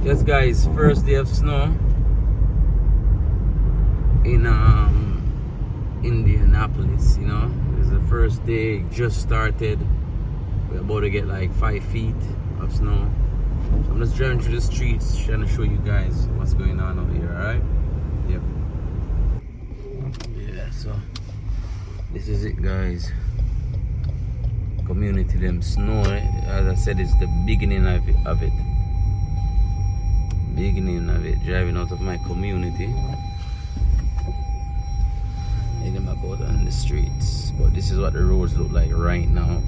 Yes guys, first day of snow in Indianapolis, you know. It's the first day, just started. We're about to get like 5 feet of snow. So I'm just driving through the streets trying to show you guys what's going on over here, alright? Yep. Yeah, so this is it guys. Community them snow, as I said, it's the beginning of it. Beginning of it, driving out of my community. And I'm about on the streets. But this is what the roads look like right now.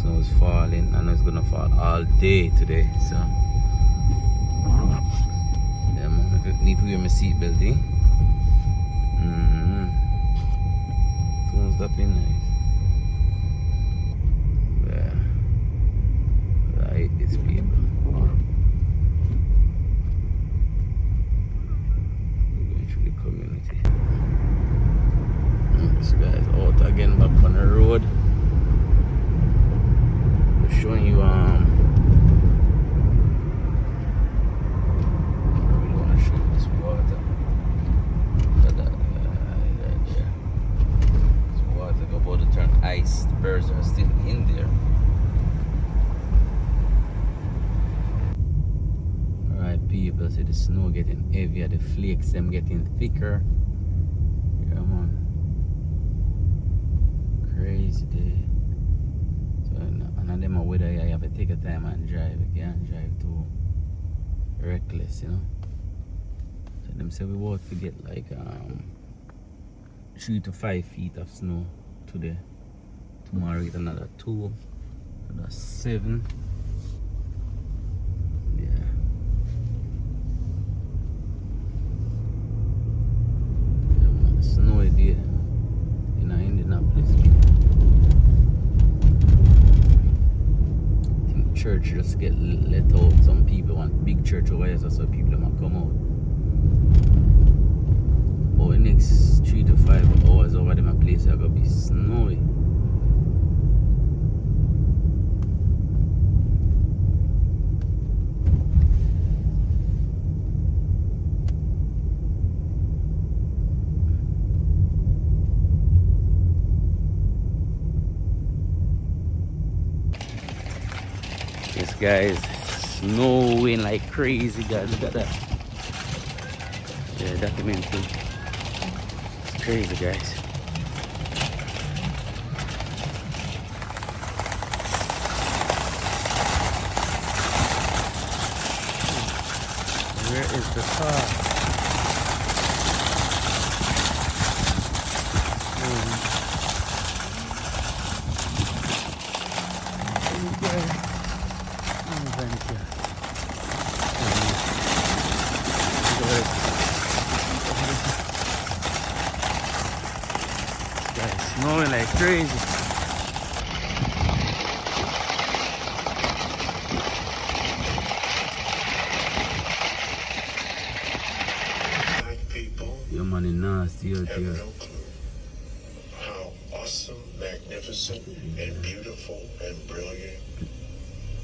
Snow is falling and it's gonna fall all day today. So yeah man, I need to wear my seatbelt, eh? Someone's stopping nice. Yeah. I hate these people. Community. This guy's out again back on the road. Just showing you I really want to show you this water. This water about to turn ice. The birds are still in there. Alright people, see the snow getting heavier, the flakes them getting thicker. Yeah man. Crazy day. So none of them are weather you have to take a time and drive. You can't drive too reckless, you know. So them say we want to get like 3 to 5 feet of snow today. Tomorrow get another 2. So that's 7. Snowy day in Indianapolis. I think church just get let out. Some people want big church over here, so people might come out. But the next 3 to 5 hours over there, my place are gonna be snowy. Yes guys, snowing like crazy guys, look at that. Yeah, documenting. It's crazy guys. Where is the car? Snowing like crazy. Your money nasty out here. No clue how awesome, magnificent, and beautiful and brilliant.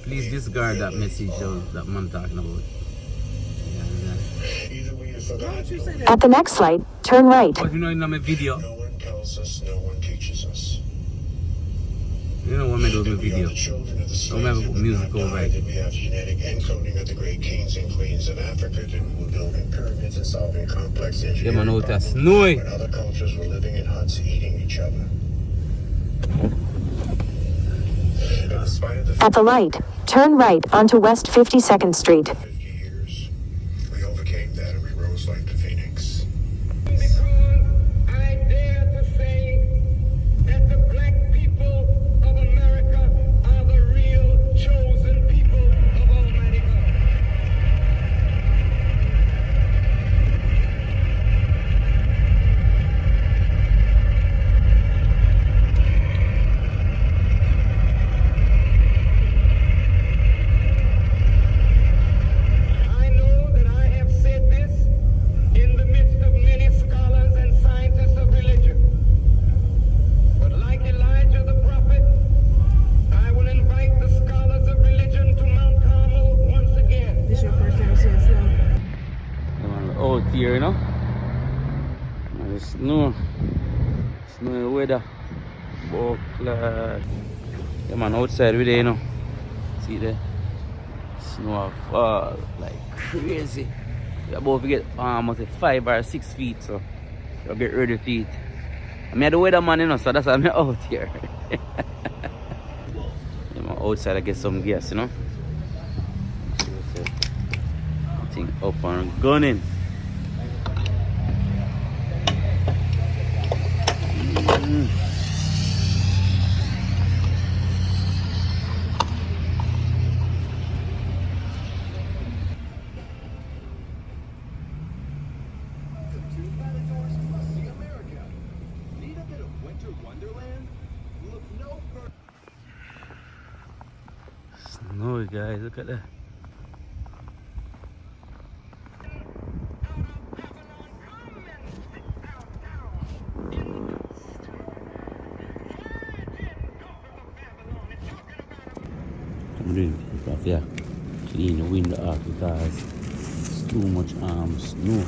Please discard that message that man talking about. Either we have forgotten. At the next light, turn right. But you know in my video. No one tells us, no one teaches us. You know what I do with my video. Don't ever put music over it. We have genetic encoding of the great kings and queens of Africa who were building pyramids and solving complex engineering Yeah man, out there problems snowy. when other cultures were living in huts eating each other. In spite of the At the light, turn right onto West 52nd Street. 50 years, we overcame that and we rose like the phoenix. Because I dare to say that the black people of America are the real chosen people of Almighty God. here, you know. And the snow. Snowy weather. Oh, yeah, man, outside with there, you know. See there? Snow fall like crazy. We're about to get almost 5 or 6 feet, so you'll get ready for it. I'm the weatherman, you know, so that's why I'm out here. I'm outside, I get some gas, you know. Thing up and gunning. Snowy, guys, look at that. I'm doing it off, yeah. Clean the window off because it's too much snow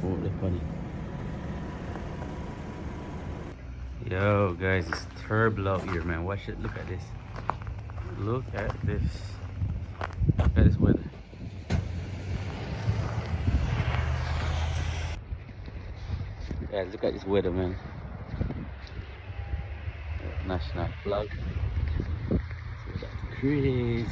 out there on it. Yo guys, it's terrible out here, man. Watch it, look at this. Look at this. Look at this weather. Guys, look at this weather, man. National flag. That's crazy.